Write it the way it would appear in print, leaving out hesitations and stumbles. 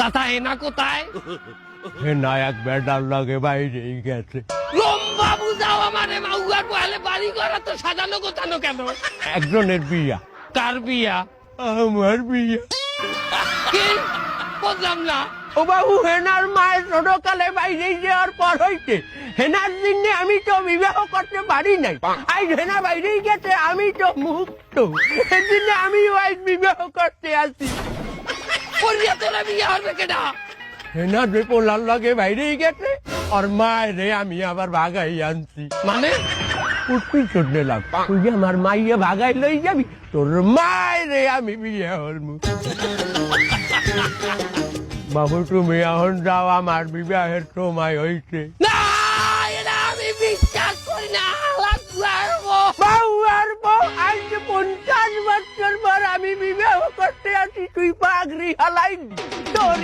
চাচা হেনা কোথায়? হেনা এক বেটার লাগে বাইরেই গেছে। লম্বা বুঝাও আমারে, মাউয়ার বহালে বাড়ি ঘর তো সাজানো গোছানো কেন? একজনের বিয়া। কার বিয়া? আমার বিয়া। কি বুঝলাম না। ও বাবু, হেনার মায়ের ছোটকালে বাইরে যাওয়ার পর হইতে হেনার জন্য আমি তো বিবাহ করতে পারি নাই। আজ হেনা বাইরেই গেছে, আমি তো মুক্ত। সেদিন আমি আজ বিবাহ করতে আসি। করিয়া তোরা বিয়া হবে কেনা? হেনা যে পোলার লাগে বাইরেই গেছে, আর মায়ের রে আমি আবার ভাগাই আনছি। মানে উঠবি চড়লে লাভ, তুই যে আমার মাইয়া ভাগাই লই যাবি, তোর মায়ের রে আমি বিয়ে হলমু। বাবু তুমি এখন যাও, আমার বিবাহের সময় হইছে। না, এটা আমি বিশ্বাস করি না। বাবু আর বউ, আজ 50 বছর পর আমি বিবাহ করতে আসি, তুই পাগড়ি হালাই তোর